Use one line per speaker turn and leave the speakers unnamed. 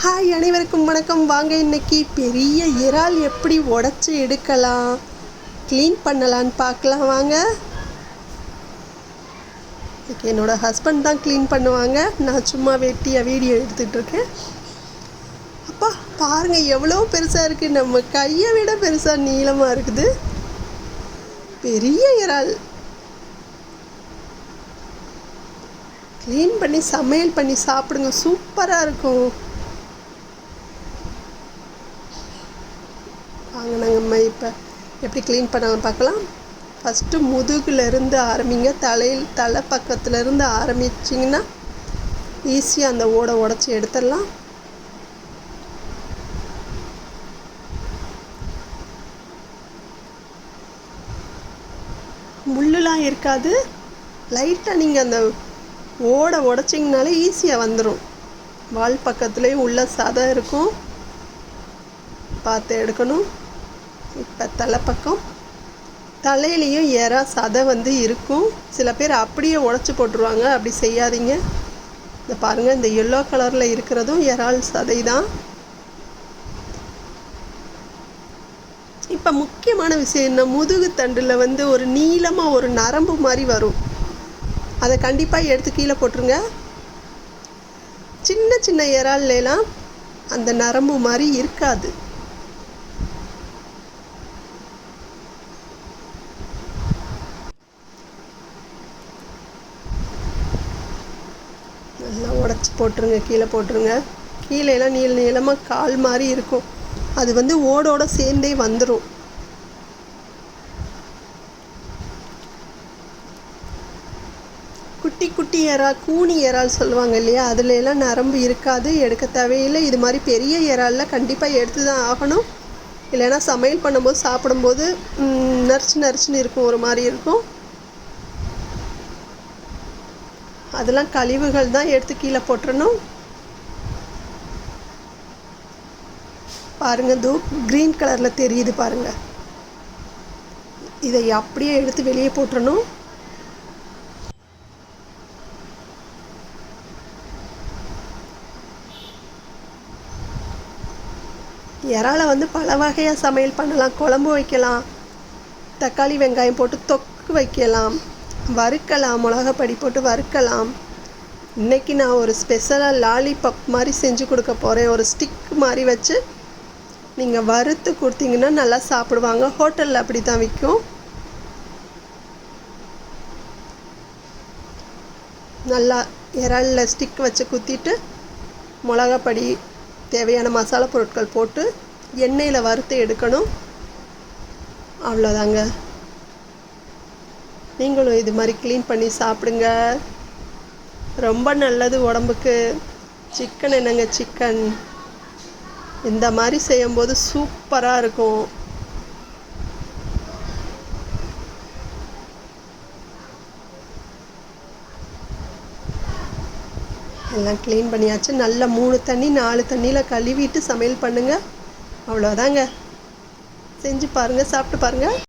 Hi, அனைவருக்கும் வணக்கம். வாங்க இன்னைக்கு பெரிய இறால் எப்படி உடச்சி எடுக்கலாம், க்ளீன் பண்ணலான்னு பார்க்கலாம். வாங்க. என்னோட ஹஸ்பண்ட் தான் க்ளீன் பண்ணுவாங்க, நான் சும்மா வெட்டியாக வீடியோ எடுத்துகிட்ருக்கேன். அப்பா பாருங்கள், எவ்வளோ பெருசாக இருக்குது, நம்ம கையை விட பெருசாக நீளமாக இருக்குது. பெரிய இறால் க்ளீன் பண்ணி சமையல் பண்ணி சாப்பிடுங்க, சூப்பராக இருக்கும். வாங்க நம்ம இப்போ எப்படி க்ளீன் பண்ணாலும் பார்க்கலாம். ஃபஸ்ட்டு முதுகுலேருந்து ஆரம்பிங்க. தலை பக்கத்துலேருந்து ஆரம்பிச்சிங்கன்னா ஈஸியாக அந்த ஓடை உடச்சி எடுத்துடலாம். முள்ளுலாம் இருக்காது. லைட்டாக நீங்கள் அந்த ஓடை உடச்சிங்கனாலே ஈஸியாக வந்துடும். வால் பக்கத்துலேயும் உள்ள சதை இருக்கும், பார்த்து எடுக்கணும். இப்போ தலைப்பக்கம் தலையிலையும் எறா சதை இருக்கும். சில பேர் அப்படியே உடச்சி போட்டுருவாங்க, அப்படி செய்யாதீங்க. இந்த பாருங்கள், இந்த எல்லோ கலரில் இருக்கிறதும் இறால் சதை தான். இப்போ முக்கியமான விஷயம் என்ன, முதுகு தண்டில் ஒரு நீளமாக ஒரு நரம்பு மாதிரி வரும். அதை கண்டிப்பாக எடுத்து கீழே போட்டுருங்க. சின்ன சின்ன இறால்லாம் அந்த நரம்பு மாதிரி இருக்காது. நல்லா உடச்சி போட்டுருங்க, கீழே போட்டுருங்க. கீழேலாம் நீளமாக கால் மாதிரி இருக்கும், அது ஓடோட சேர்ந்தே வந்துடும். குட்டி குட்டி இறால், கூனி இறால் சொல்லுவாங்க இல்லையா, அதுல எல்லாம் நரம்பு இருக்காது, எடுக்க தேவையில்லை. இது மாதிரி பெரிய இறாலில் கண்டிப்பாக எடுத்து தான் ஆகணும். இல்லைன்னா சமையல் பண்ணும்போது சாப்பிடும்போது நரிச்சுன்னு இருக்கும், ஒரு மாதிரி இருக்கும். அதெல்லாம் கழிவுகள் தான், எடுத்து கீழே போட்டுறணும். பாருங்கள், இதோ க்ரீன் கலரில் தெரியுது பாருங்கள். இதை அப்படியே எடுத்து வெளியே போட்டுறணும். இறாலை பல வகையாக சமையல் பண்ணலாம். குழம்பு வைக்கலாம், தக்காளி வெங்காயம் போட்டு தொக்கு வைக்கலாம், வறுக்கலாம், மிளகாப்பொடி போட்டு வறுக்கலாம். இன்றைக்கி நான் ஒரு ஸ்பெஷலாக லாலிபப் மாதிரி செஞ்சு கொடுக்க போகிறேன். ஒரு ஸ்டிக் மாதிரி வச்சு நீங்கள் வறுத்து கொடுத்தீங்கன்னா நல்லா சாப்பிடுவாங்க. ஹோட்டலில் அப்படி தான் விற்கும். நல்லா இறாலில் ஸ்டிக் வச்சு குத்திட்டு மிளகாப்பொடி, தேவையான மசாலா பொருட்கள் போட்டு எண்ணெயில் வறுத்து எடுக்கணும். அவ்வளோதாங்க. நீங்களும் இது மாதிரி க்ளீன் பண்ணி சாப்பிடுங்க, ரொம்ப நல்லது உடம்புக்கு. சிக்கன் என்னங்க, சிக்கன் இந்த மாதிரி செய்யும்போது சூப்பராக இருக்கும். எல்லாம் க்ளீன் பண்ணியாச்சு. நல்லா 3 தண்ணி 4 தண்ணியில் கழுவிட்டு சமையல் பண்ணுங்கள். அவ்வளோதாங்க. செஞ்சு பாருங்கள், சாப்பிட்டு பாருங்கள்.